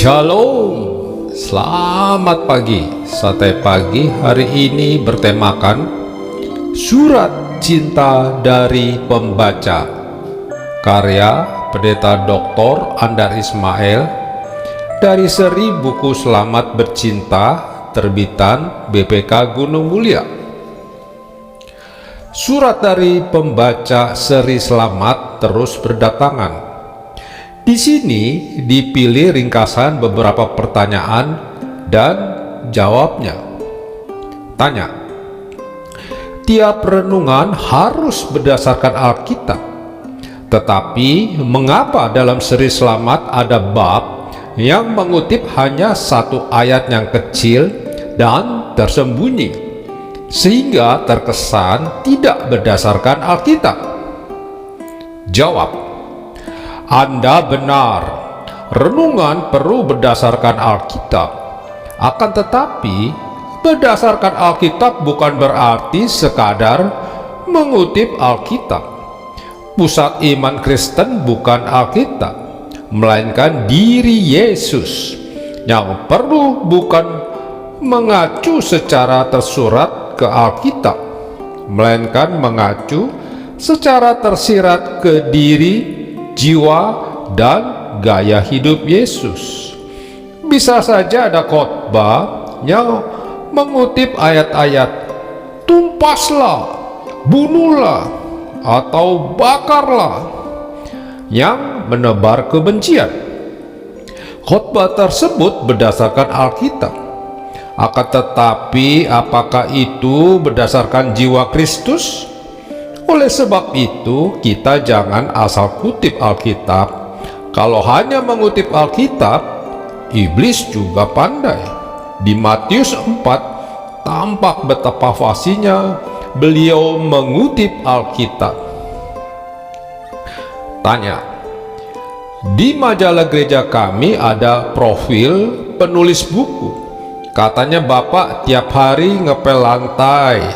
Shalom, selamat pagi. Santai pagi hari ini bertemakan Surat Cinta dari Pembaca, karya Pendeta Dr. Andar Ismail, dari seri buku Selamat Bercinta terbitan BPK Gunung Mulia. Surat dari Pembaca seri Selamat terus berdatangan. Di sini dipilih ringkasan beberapa pertanyaan dan jawabnya. Tanya: tiap renungan harus berdasarkan Alkitab, tetapi mengapa dalam seri Selamat ada bab yang mengutip hanya satu ayat yang kecil dan tersembunyi, sehingga terkesan tidak berdasarkan Alkitab? Jawab: Anda benar, renungan perlu berdasarkan Alkitab. Akan tetapi, berdasarkan Alkitab bukan berarti sekadar mengutip Alkitab. Pusat iman Kristen bukan Alkitab, melainkan diri Yesus. Yang perlu bukan mengacu secara tersurat ke Alkitab, melainkan mengacu secara tersirat ke diri, jiwa, dan gaya hidup Yesus. Bisa saja ada khotbah yang mengutip ayat-ayat "tumpaslah, bunuhlah, atau bakarlah" yang menebar kebencian. Khotbah tersebut berdasarkan Alkitab. Akan tetapi, apakah itu berdasarkan jiwa Kristus? Oleh sebab itu, kita jangan asal kutip Alkitab. Kalau hanya mengutip Alkitab, iblis juga pandai. Di Matius 4 tampak betapa fasihnya beliau mengutip Alkitab. Tanya: di majalah gereja kami ada profil penulis buku. Katanya Bapak tiap hari ngepel lantai.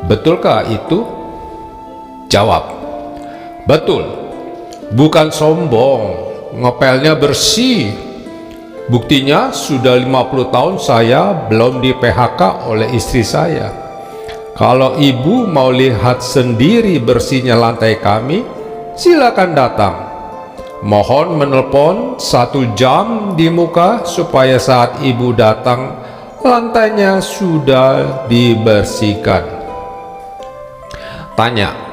Betulkah itu? Jawab: betul. Bukan sombong, ngepelnya bersih. Buktinya sudah 50 tahun saya belum di PHK oleh istri saya. Kalau ibu mau lihat sendiri bersihnya lantai kami, silakan datang. Mohon menelpon 1 jam di muka supaya saat ibu datang lantainya sudah dibersihkan. Tanya: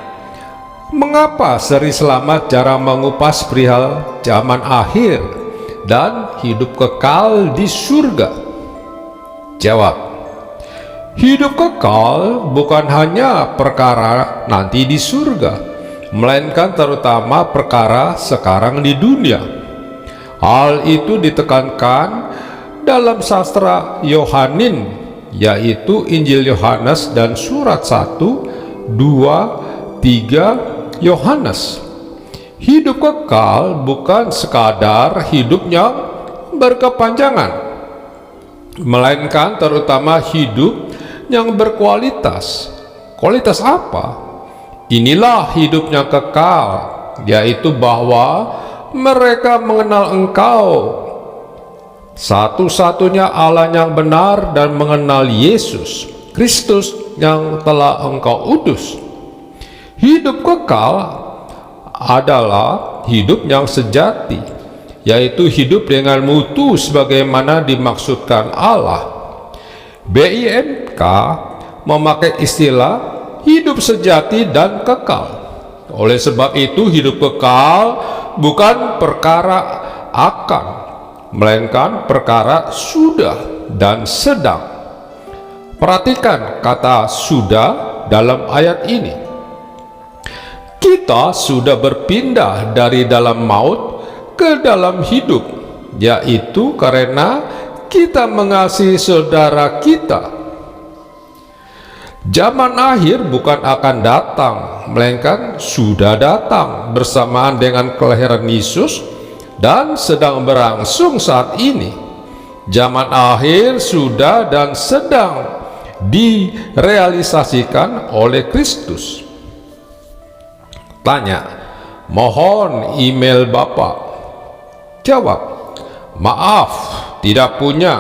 mengapa seri Selamat jarang mengupas perihal zaman akhir dan hidup kekal di surga? Jawab: hidup kekal bukan hanya perkara nanti di surga, melainkan terutama perkara sekarang di dunia. Hal itu ditekankan dalam sastra Yohanin, yaitu Injil Yohanes dan surat 1, 2, 3 Yohanes. Hidup kekal bukan sekadar hidup yang berkepanjangan, melainkan terutama hidup yang berkualitas. Kualitas apa? Inilah hidup yang kekal, yaitu bahwa mereka mengenal Engkau, satu-satunya Allah yang benar, dan mengenal Yesus Kristus yang telah Engkau utus. Hidup kekal adalah hidup yang sejati, yaitu hidup dengan mutu sebagaimana dimaksudkan Allah. BIMK memakai istilah hidup sejati dan kekal. Oleh sebab itu, hidup kekal bukan perkara akan, melainkan perkara sudah dan sedang. Perhatikan kata "sudah" dalam ayat ini. Kita sudah berpindah dari dalam maut ke dalam hidup, yaitu karena kita mengasihi saudara kita. Zaman akhir bukan akan datang, melainkan sudah datang bersamaan dengan kelahiran Yesus dan sedang berlangsung saat ini. Zaman akhir sudah dan sedang direalisasikan oleh Kristus. Tanya: mohon email Bapak. Jawab: Maaf, tidak punya,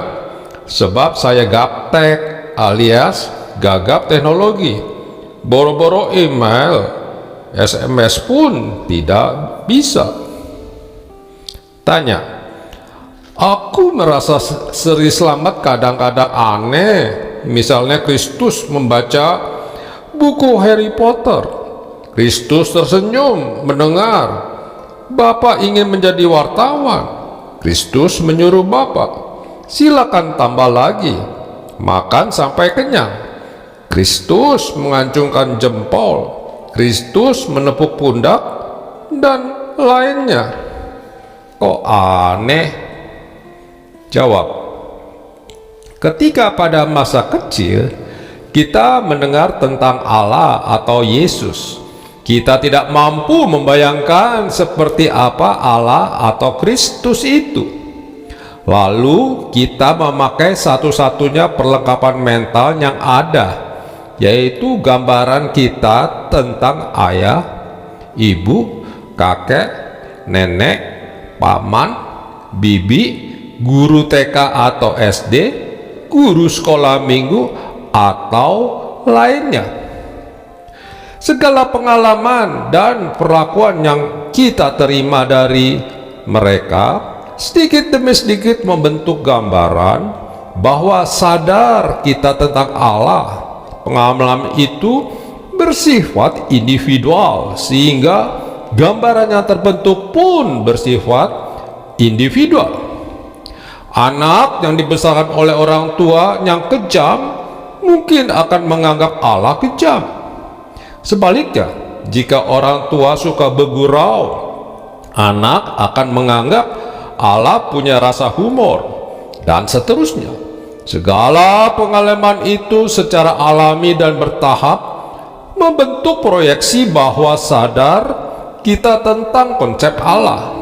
sebab saya gaptek alias gagap teknologi. Boro-boro email, SMS pun tidak bisa. Tanya, aku merasa Sri Slamet kadang-kadang aneh. Misalnya Kristus membaca buku Harry Potter. Kristus tersenyum mendengar Bapak ingin menjadi wartawan. Kristus menyuruh Bapak, silakan tambah lagi, makan sampai kenyang. Kristus mengacungkan jempol, Kristus menepuk pundak, dan lainnya. Kok aneh? Jawab, ketika pada masa kecil kita mendengar tentang Allah atau Yesus, kita tidak mampu membayangkan seperti apa Allah atau Kristus itu. Lalu kita memakai satu-satunya perlengkapan mental yang ada, yaitu gambaran kita tentang ayah, ibu, kakek, nenek, paman, bibi, guru TK atau SD, guru sekolah minggu, atau lainnya. Segala pengalaman dan perlakuan yang kita terima dari mereka sedikit demi sedikit membentuk gambaran bahwa sadar kita tentang Allah. Pengalaman itu bersifat individual, sehingga gambaran yang terbentuk pun bersifat individual. Anak yang dibesarkan oleh orang tua yang kejam mungkin akan menganggap Allah kejam. Sebaliknya, jika orang tua suka bergurau, anak akan menganggap Allah punya rasa humor, dan seterusnya. Segala pengalaman itu secara alami dan bertahap membentuk proyeksi bahwa sadar kita tentang konsep Allah.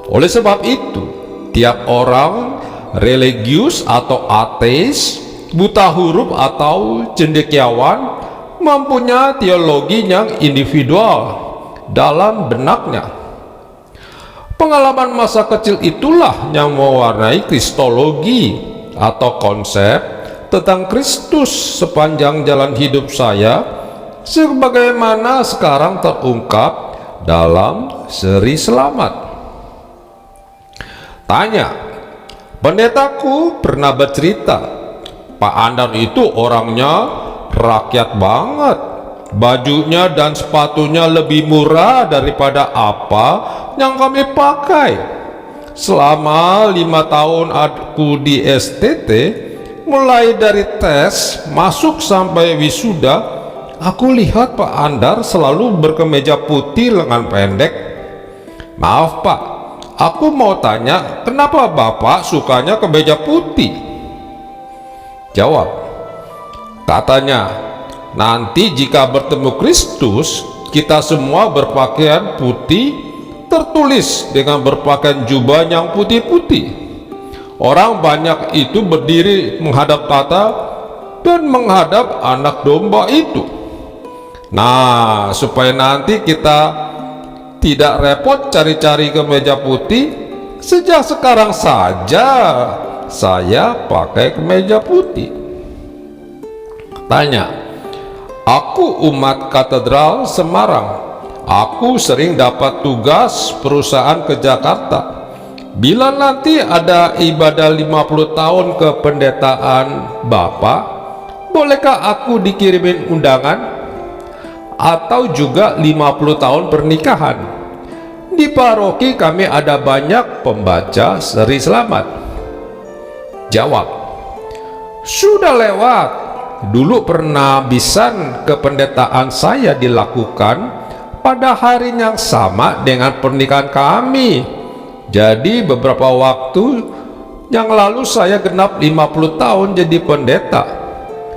Oleh sebab itu, tiap orang religius atau ateis, buta huruf atau cendekiawan mempunyai teologi yang individual dalam benaknya. Pengalaman masa kecil itulah yang mewarnai kristologi atau konsep tentang Kristus sepanjang jalan hidup saya, sebagaimana sekarang terungkap dalam Sri Slamet. Tanya, pendetaku pernah bercerita, Pak Andar itu orangnya rakyat banget. Bajunya dan sepatunya lebih murah daripada apa yang kami pakai. Selama 5 tahun aku di STT, mulai dari tes, masuk sampai wisuda, aku lihat Pak Andar selalu berkemeja putih lengan pendek. Maaf Pak, aku mau tanya, kenapa Bapak sukanya kemeja putih? Jawab, katanya, nanti jika bertemu Kristus, kita semua berpakaian putih, tertulis dengan berpakaian jubah yang putih-putih. Orang banyak itu berdiri menghadap tata dan menghadap anak domba itu. Nah, supaya nanti kita tidak repot cari-cari kemeja putih, sejak sekarang saja saya pakai kemeja putih. Tanya, aku umat katedral Semarang. Aku sering dapat tugas perusahaan ke Jakarta. Bila nanti ada ibadah 50 tahun kependetaan Bapak, bolehkah aku dikirimin undangan? Atau juga 50 tahun pernikahan? Di paroki kami ada banyak pembaca Sri Slamet. Jawab, sudah lewat. Dulu pernah bisan kependetaan saya dilakukan pada hari yang sama dengan pernikahan kami. Jadi beberapa waktu yang lalu saya genap 50 tahun jadi pendeta,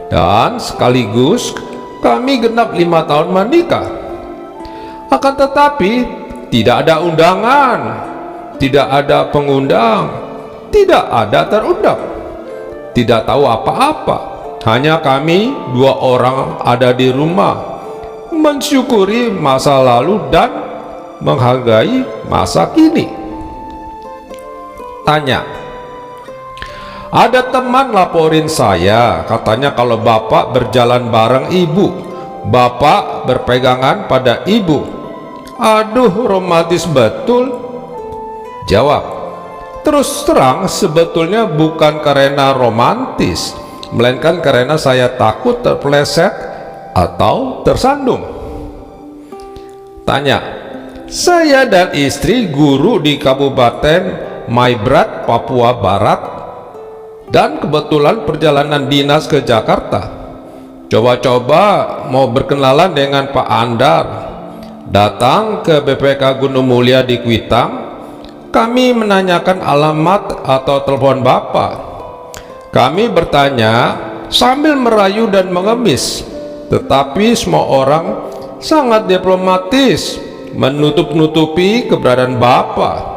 dan sekaligus kami genap 5 tahun menikah. Akan tetapi tidak ada undangan, tidak ada pengundang, tidak ada terundang, tidak tahu apa-apa. Hanya kami 2 orang ada di rumah, mensyukuri masa lalu dan menghargai masa kini. Tanya, ada teman laporin saya, katanya kalau bapak berjalan bareng ibu, bapak berpegangan pada ibu. Aduh, romantis betul. Jawab, terus terang sebetulnya bukan karena romantis, melainkan karena saya takut terpeleset atau tersandung. Tanya, saya dan istri guru di Kabupaten Maibrat, Papua Barat, dan kebetulan perjalanan dinas ke Jakarta. Coba-coba mau berkenalan dengan Pak Andar. Datang ke BPK Gunung Mulia di Kuitang. Kami menanyakan alamat atau telepon Bapak. Kami bertanya sambil merayu dan mengemis, tetapi semua orang sangat diplomatis menutup-nutupi keberadaan Bapak.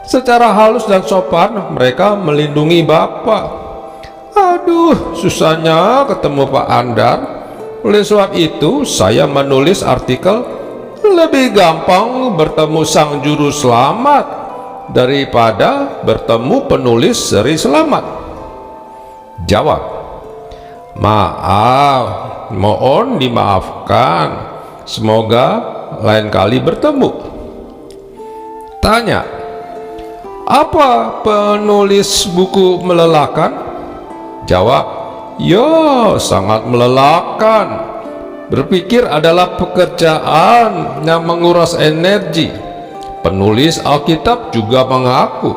Secara halus dan sopan mereka melindungi Bapak. Aduh, susahnya ketemu Pak Andar. Oleh sebab itu saya menulis artikel, lebih gampang bertemu sang juru selamat daripada bertemu penulis seri selamat. Jawab, maaf, mohon dimaafkan, semoga lain kali bertemu. Tanya, apa penulis buku melelahkan? Jawab, ya sangat melelahkan. Berpikir adalah pekerjaan yang menguras energi. Penulis Alkitab juga mengaku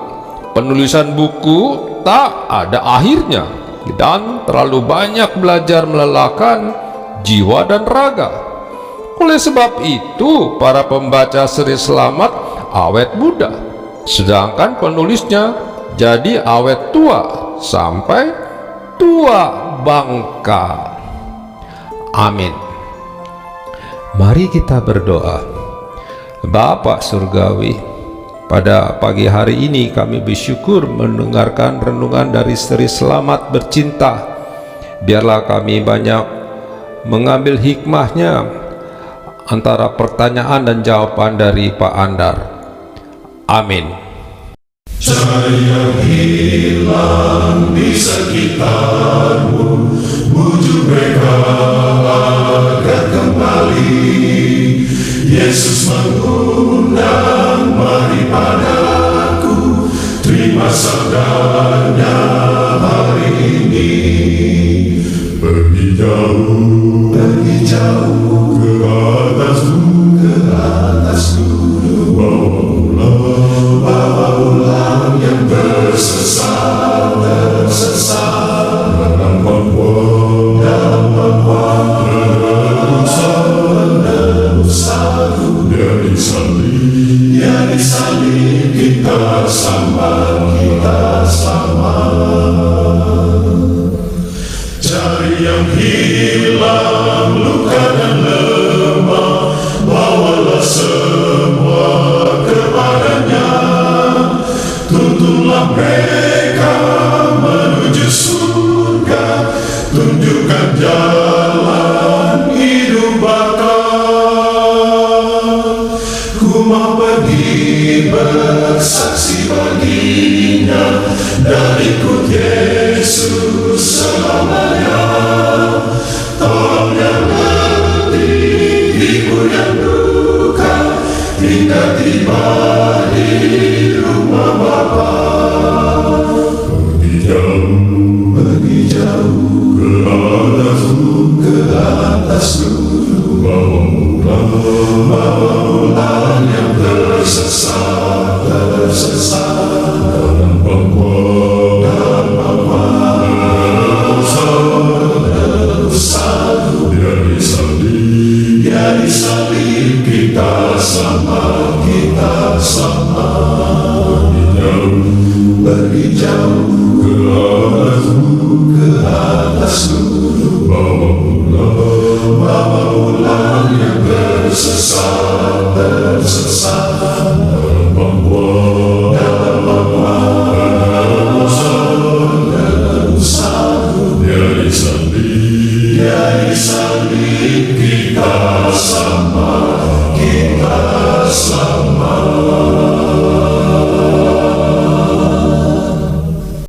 penulisan buku tak ada akhirnya dan terlalu banyak belajar melelahkan jiwa dan raga. Oleh sebab itu para pembaca seri selamat awet muda, sedangkan penulisnya jadi awet tua sampai tua bangka. Amin. Mari kita berdoa. Bapa Surgawi, pada pagi hari ini kami bersyukur mendengarkan renungan dari seri Selamat Bercinta. Biarlah kami banyak mengambil hikmahnya antara pertanyaan dan jawaban dari Pak Andar. Amin. Cahaya hilang di sekitarmu, bujuk mereka agar kembali. Yesus mengundang, mari padaku, terima sabdanya hari ini. Pergi jauh ke atas gunung, bawa ulang yang tersesat dalam pangkuan menerusan dia disalib kita sama. Cari yang hilang, luka dan lemah, bawalah semua kepadanya. Tuntunlah mereka menuju surga, tunjukkan jalan hidup bakal. Ku mau pergi bersaksi baginya dan ikut Yesus selamanya. Tolong yang letih, hibur yang duka, hingga tiba di rumah Bapa. Pergi jauh ke atas gunung, bawa ulang yang tersesat dalam pangkuan menerusan dia disalib kita sama. Pergi jauh ke atas gunung, bawa ulang yang tersesat dalam pangkuan menerusan dia disalib kita sama.